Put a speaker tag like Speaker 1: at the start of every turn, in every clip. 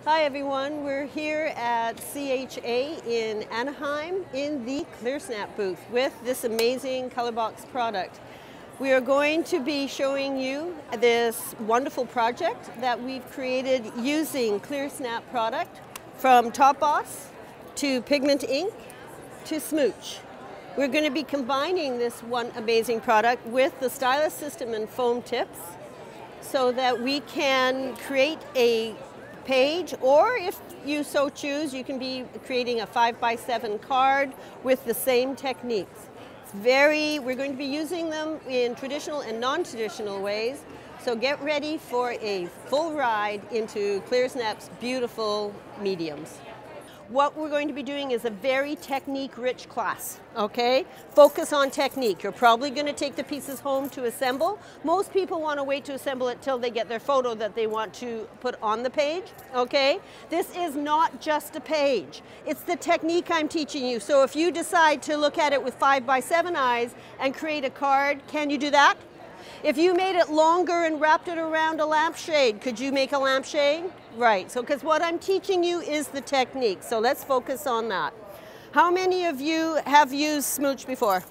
Speaker 1: Hi everyone, we're here at CHA in Anaheim in the ClearSnap booth with this amazing ColorBox product. We are going to be showing you this wonderful project that we've created using ClearSnap product from Top Boss to Pigment ink to Smooch. We're going to be combining this one amazing product with the Stylus system and foam tips so that we can create a page, or if you so choose, you can be creating a 5x7 card with the same techniques. We're going to be using them in traditional and non-traditional ways, so get ready for a full ride into ClearSnap's beautiful mediums. What we're going to be doing is a very technique-rich class, okay? Focus on technique. You're probably going to take the pieces home to assemble. Most people want to wait to assemble it till they get their photo that they want to put on the page, okay? This is not just a page. It's the technique I'm teaching you. So if you decide to look at it with 5x7 eyes and create a card, can you do that? If you made it longer and wrapped it around a lampshade, could you make a lampshade? Right, so because what I'm teaching you is the technique, so let's focus on that. How many of you have used Smooch before?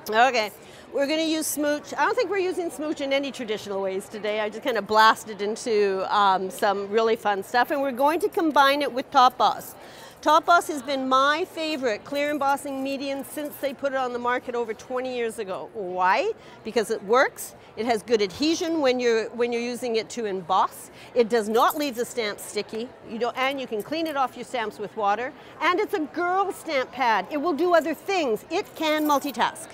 Speaker 1: Okay, we're going to use Smooch. I don't think we're using Smooch in any traditional ways today. I just kind of blasted into some really fun stuff, and we're going to combine it with Top Boss. Top Boss has been my favorite clear embossing medium since they put it on the market over 20 years ago. Why? Because it works. It has good adhesion when you're using it to emboss. It does not leave the stamp sticky. And you can clean it off your stamps with water. And it's a girl stamp pad. It will do other things. It can multitask.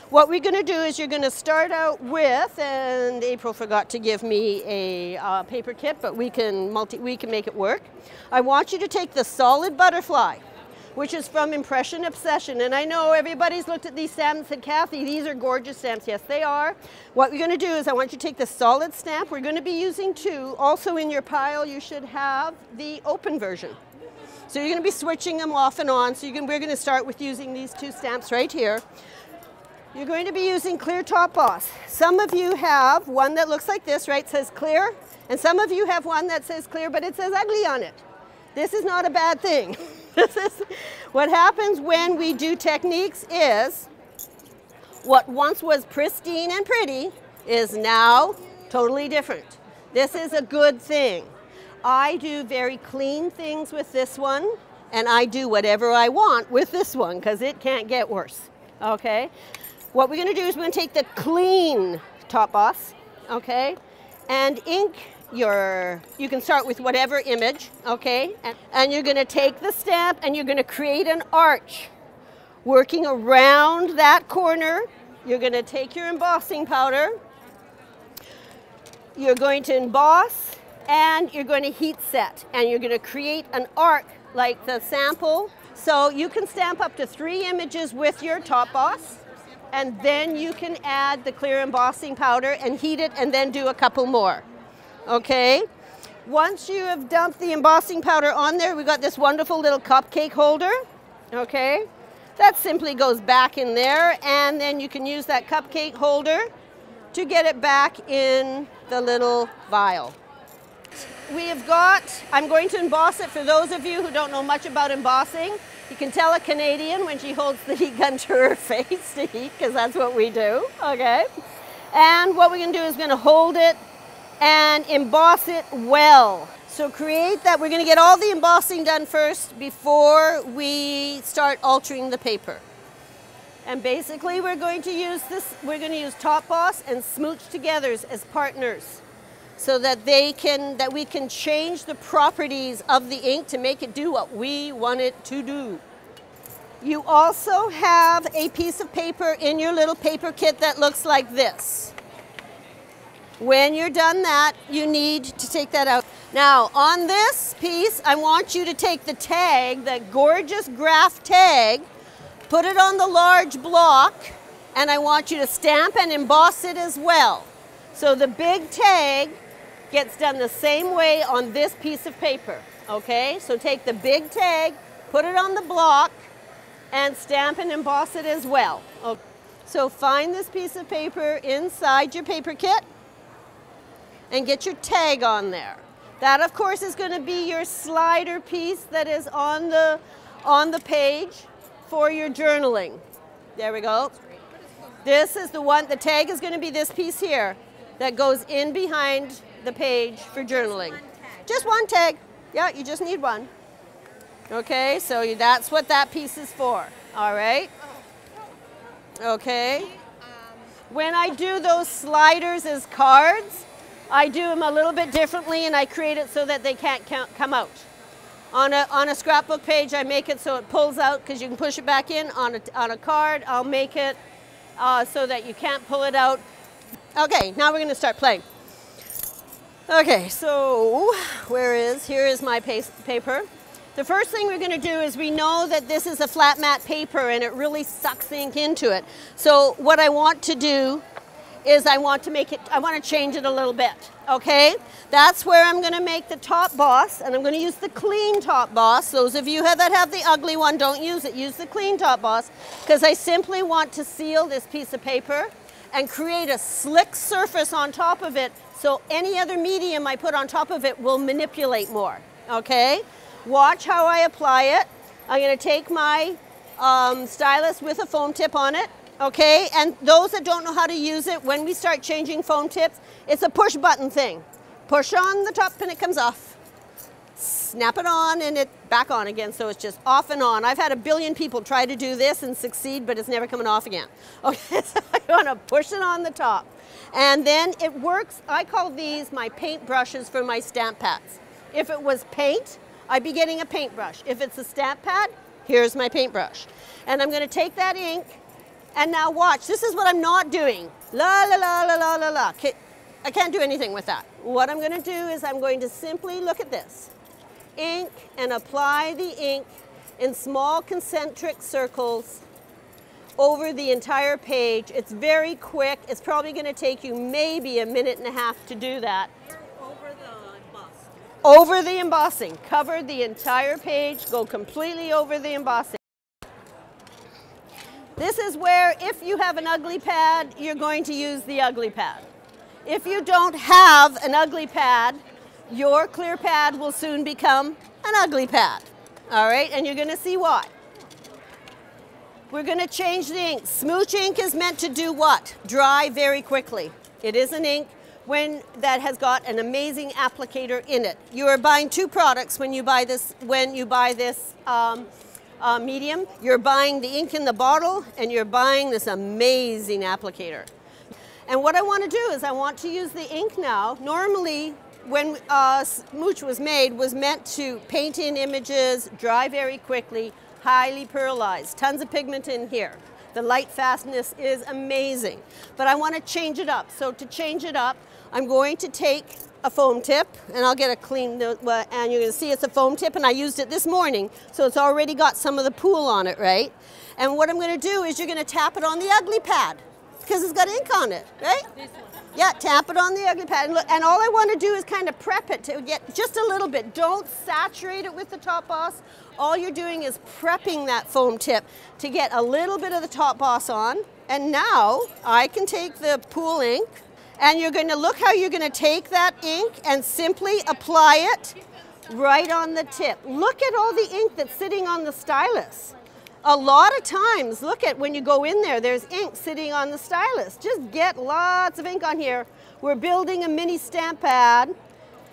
Speaker 1: What we're going to do is you're going to start out with, and April forgot to give me a paper kit, but we can make it work. I want you to take the solid butterfly, which is from Impression Obsession. And I know everybody's looked at these stamps and said, Kathy, these are gorgeous stamps. Yes, they are. What we're going to do is I want you to take the solid stamp. We're going to be using two. Also in your pile, you should have the open version. So you're going to be switching them off and on. So we're going to start with using these two stamps right here. You're going to be using clear Top Boss. Some of you have one that looks like this, right? It says clear. And some of you have one that says clear, but it says ugly on it. This is not a bad thing. What happens when we do techniques is what once was pristine and pretty is now totally different. This is a good thing. I do very clean things with this one, and I do whatever I want with this one because it can't get worse, okay? What we're going to do is we're going to take the clean Top Boss, okay, and ink you can start with whatever image, okay, and you're going to take the stamp and you're going to create an arch. Working around that corner, you're going to take your embossing powder, you're going to emboss, and you're going to heat set, and you're going to create an arc like the sample. So you can stamp up to 3 images with your Top Boss, and then you can add the clear embossing powder and heat it and then do a couple more. Okay? Once you have dumped the embossing powder on there, we've got this wonderful little cupcake holder. Okay? That simply goes back in there, and then you can use that cupcake holder to get it back in the little vial. I'm going to emboss it for those of you who don't know much about embossing. You can tell a Canadian when she holds the heat gun to her face to heat, because that's what we do, okay? And what we're going to do is we're going to hold it and emboss it well. So create that. We're going to get all the embossing done first before we start altering the paper. And basically we're going to use Top Boss and Smooch together as partners, so that we can change the properties of the ink to make it do what we want it to do. You also have a piece of paper in your little paper kit that looks like this. When you're done that, you need to take that out. Now, on this piece, I want you to take the tag, that gorgeous graph tag, put it on the large block, and I want you to stamp and emboss it as well. So the big tag gets done the same way on this piece of paper, okay? So take the big tag, put it on the block, and stamp and emboss it as well. Okay. So find this piece of paper inside your paper kit and get your tag on there. That, of course, is going to be your slider piece that is on the page for your journaling. There we go. This is the one, the tag is going to be this piece here that goes in behind the page for journaling. Just one tag. Yeah, you just need one. Okay, so that's what that piece is for. All right. Okay. When I do those sliders as cards, I do them a little bit differently, and I create it so that they can't come out. On a scrapbook page, I make it so it pulls out because you can push it back in. On a card, I'll make it so that you can't pull it out. Okay, now we're going to start playing. Okay, so here is my paper. The first thing we're going to do is we know that this is a flat matte paper and it really sucks ink into it. So what I want to do is I want to change it a little bit, okay? That's where I'm going to make the top boss, and I'm going to use the clean top boss. Those of you that have the ugly one, don't use it. Use the clean top boss, because I simply want to seal this piece of paper and create a slick surface on top of it so any other medium I put on top of it will manipulate more, okay? Watch how I apply it. I'm going to take my stylus with a foam tip on it. Okay, and those that don't know how to use it, when we start changing foam tips, it's a push button thing. Push on the top and it comes off. Snap it on and it back on again, so it's just off and on. I've had 1 billion people try to do this and succeed, but it's never coming off again. Okay, so I want to push it on the top. And then it works, I call these my paint brushes for my stamp pads. If it was paint, I'd be getting a paintbrush. If it's a stamp pad, here's my paintbrush. And I'm going to take that ink. And now watch, this is what I'm not doing. La la la la la la la. I can't do anything with that. What I'm going to do is I'm going to simply look at this. Ink and apply the ink in small concentric circles over the entire page. It's very quick. It's probably going to take you maybe 1.5 minutes to do that.
Speaker 2: Over the embossing.
Speaker 1: Over the embossing. Cover the entire page. Go completely over the embossing. This is where, if you have an ugly pad, you're going to use the ugly pad. If you don't have an ugly pad, your clear pad will soon become an ugly pad. All right, and you're going to see why. We're going to change the ink. Smooch ink is meant to do what? Dry very quickly. It is an ink that has got an amazing applicator in it. You are buying 2 products when you buy this. Medium, you're buying the ink in the bottle and you're buying this amazing applicator. And what I want to do is I want to use the ink now. Normally, when Smooch was meant to paint in images, dry very quickly, highly pearlized, tons of pigment in here. The light fastness is amazing, but I want to change it up. So to change it up, I'm going to take a foam tip, and I'll get a clean, and you're going to see it's a foam tip, and I used it this morning, so it's already got some of the pool on it, right? And what I'm going to do is you're going to tap it on the ugly pad, because it's got ink on it, right?
Speaker 2: This one.
Speaker 1: Yeah, tap it on the ugly pad, and all I want to do is kind of prep it to get just a little bit. Don't saturate it with the top boss. All you're doing is prepping that foam tip to get a little bit of the top boss on, and now I can take the pool ink. And you're going to look how you're going to take that ink and simply apply it right on the tip. Look at all the ink that's sitting on the stylus. A lot of times, look at when you go in there, there's ink sitting on the stylus. Just get lots of ink on here. We're building a mini stamp pad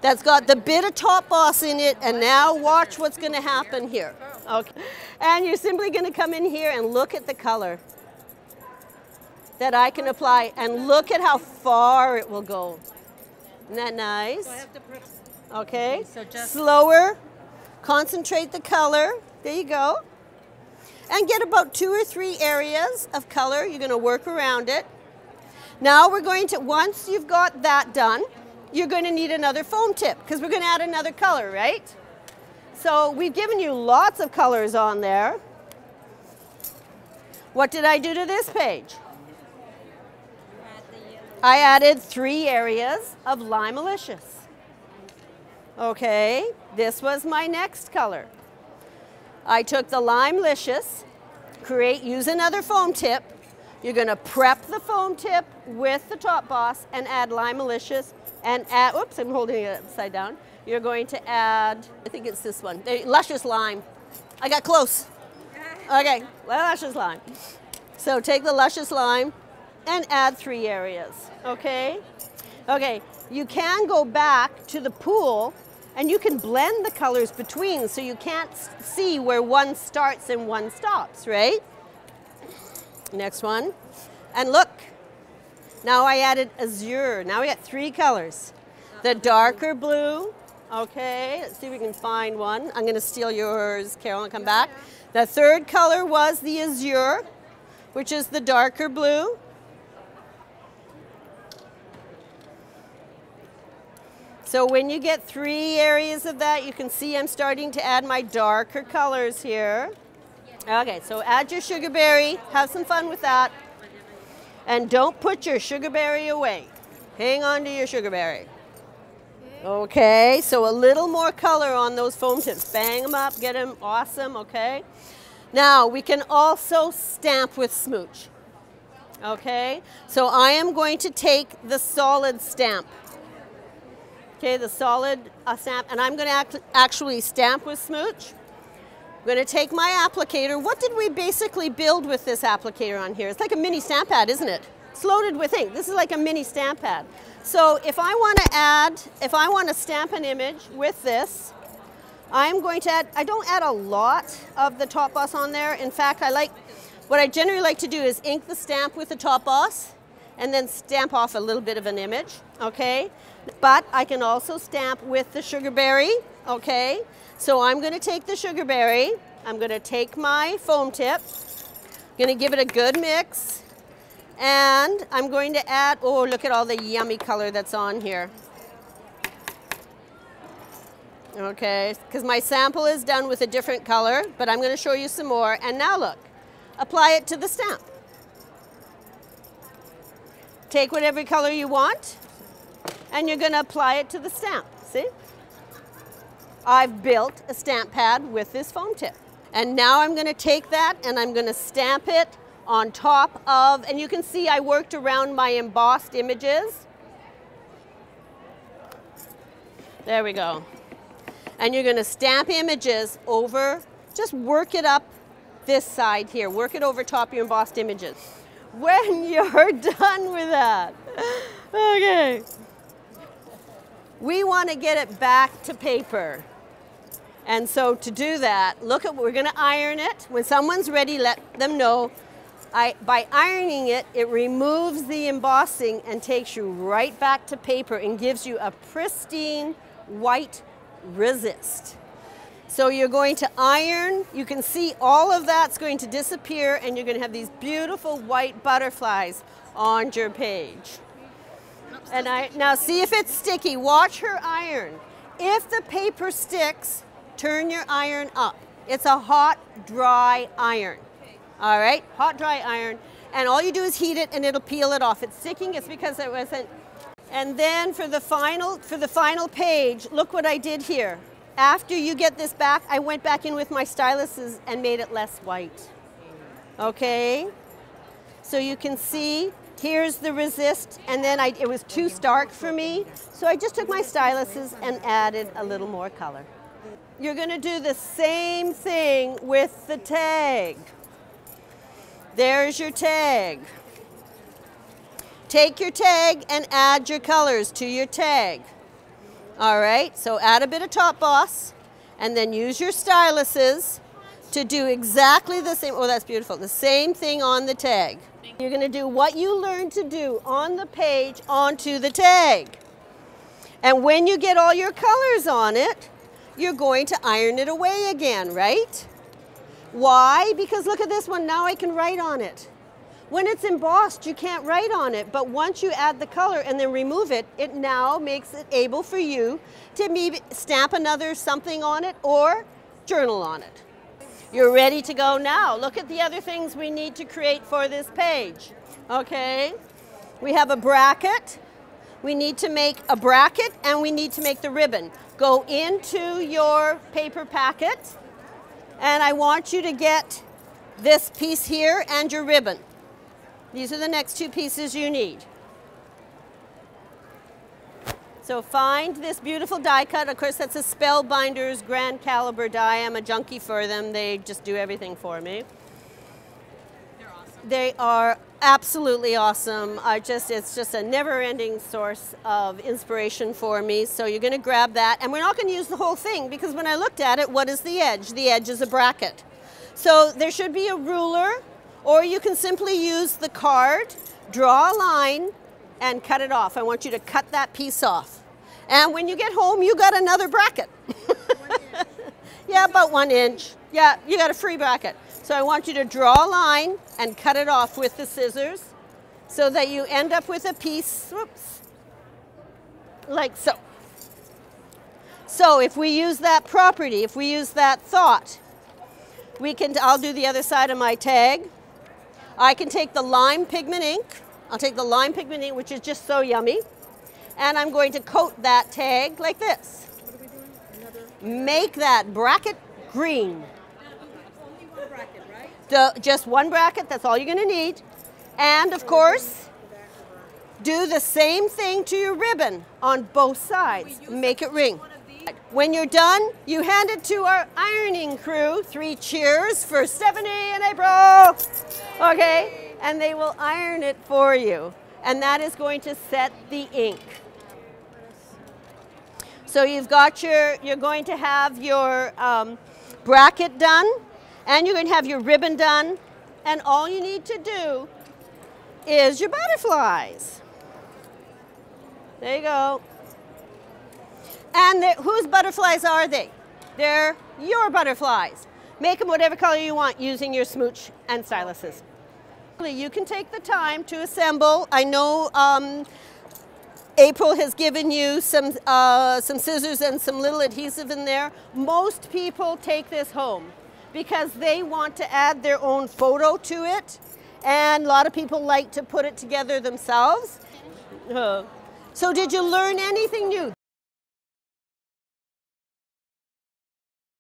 Speaker 1: that's got the bit of top boss in it, and now watch what's going to happen here. Okay. And you're simply going to come in here and look at the color that I can apply, and look at how far it will go. Isn't that nice?
Speaker 2: So I have to prep.
Speaker 1: Okay,
Speaker 2: so just
Speaker 1: slower, concentrate the color, there you go. And get about 2 or 3 areas of color. You're going to work around it. Now we're going to, once you've got that done, you're going to need another foam tip, because we're going to add another color, right? So we've given you lots of colors on there. What did I do to this page? I added 3 areas of Lime Luscious. Okay, this was my next color. I took the Lime Luscious, use another foam tip. You're going to prep the foam tip with the top boss and add Lime Luscious and add, oops, I'm holding it upside down. you're going to add, I think it's this one, Luscious Lime. I got close. Okay, Luscious Lime. So take the Luscious Lime and add 3 areas, okay? Okay, you can go back to the pool and you can blend the colors between so you can't see where one starts and one stops, right? Next one. And look, now I added Azure. Now we got 3 colors. The darker blue, okay, let's see if we can find one. I'm gonna steal yours, Carol, and come back. The 3rd color was the Azure, which is the darker blue. So when you get 3 areas of that, you can see I'm starting to add my darker colors here. Okay, so add your Sugarberry, have some fun with that. And don't put your Sugarberry away. Hang on to your Sugarberry. Okay, so a little more color on those foam tips. Bang them up, get them awesome, okay? Now, we can also stamp with Smooch. Okay, so I am going to take the solid stamp. Okay, the solid stamp, and I'm going to actually stamp with Smooch. I'm going to take my applicator. What did we basically build with this applicator on here? It's like a mini stamp pad, isn't it? It's loaded with ink. This is like a mini stamp pad. So if I want to stamp an image with this, I'm going to add, I don't add a lot of the top boss on there. In fact, what I generally like to do is ink the stamp with the top boss and then stamp off a little bit of an image, okay? But I can also stamp with the Sugarberry, okay? So I'm going to take the Sugarberry, I'm going to take my foam tip, I'm going to give it a good mix, and I'm going to add, oh, look at all the yummy color that's on here. Okay, because my sample is done with a different color, but I'm going to show you some more. And now look, apply it to the stamp. Take whatever color you want, and you're going to apply it to the stamp. See? I've built a stamp pad with this foam tip. And now I'm going to take that and I'm going to stamp it on top of, and you can see I worked around my embossed images. There we go. And you're going to stamp images over, just work it up this side here. Work it over top your embossed images. When you're done with that, okay, we want to get it back to paper. And so to do that, look at, we're going to iron it. When someone's ready, let them know. By ironing it, it removes the embossing and takes you right back to paper and gives you a pristine white resist. So you're going to iron, you can see all of that's going to disappear and you're going to have these beautiful white butterflies on your page. And now see if it's sticky, watch her iron. If the paper sticks, turn your iron up. It's a hot, dry iron. All right, hot, dry iron. And all you do is heat it and it'll peel it off. It's sticking, it's because it wasn't. And then for the final page, look what I did here. After you get this back, I went back in with my styluses and made it less white. Okay? So you can see, here's the resist, and then it was too stark for me, so I just took my styluses and added a little more color. You're gonna do the same thing with the tag. There's your tag. Take your tag and add your colors to your tag. All right, so add a bit of top boss and then use your styluses to do exactly the same, oh that's beautiful, the same thing on the tag. You're gonna do what you learned to do on the page onto the tag. And when you get all your colors on it, you're going to iron it away again, right? Why? Because look at this one, now I can write on it. When it's embossed, you can't write on it, but once you add the color and then remove it, it now makes it able for you to maybe stamp another something on it or journal on it. You're ready to go now. Look at the other things we need to create for this page. Okay, we have a bracket. We need to make a bracket and we need to make the ribbon. Go into your paper packet and I want you to get this piece here and your ribbon. These are the next 2 pieces you need. So find this beautiful die cut. Of course, that's a Spellbinders Grand Calibur die. I'm a junkie for them. They just do everything for me.
Speaker 2: They're awesome.
Speaker 1: They are absolutely awesome. It's just a never-ending source of inspiration for me. So you're going to grab that, and we're not going to use the whole thing because when I looked at it, what is the edge? The edge is a bracket. So there should be a ruler, or you can simply use the card, draw a line, and cut it off. I want you to cut that piece off. And when you get home, you got another bracket. Yeah, about 1 inch. Yeah, you got a free bracket. So I want you to draw a line and cut it off with the scissors so that you end up with a piece, whoops, like so. So if we use that property, if we use that thought, I'll do the other side of my tag. I can take the lime pigment ink. I'll take the lime pigment ink, which is just so yummy, and I'm going to coat that tag like this.
Speaker 2: What are we doing?
Speaker 1: Make that bracket green.
Speaker 2: Only one bracket, right?
Speaker 1: Just one bracket, that's all you're going to need. And of course, do the same thing to your ribbon on both sides. Make it ring. When you're done, you hand it to our ironing crew. 3 cheers for Stephanie and April. Okay? And they will iron it for you. And that is going to set the ink. So you've got you're going to have your bracket done, and you're going to have your ribbon done, and all you need to do is your butterflies. There you go. And whose butterflies are they? They're your butterflies. Make them whatever color you want using your Smooch and styluses. You can take the time to assemble. I know April has given you some scissors and some little adhesive in there. Most people take this home because they want to add their own photo to it, and a lot of people like to put it together themselves. So did you learn anything new?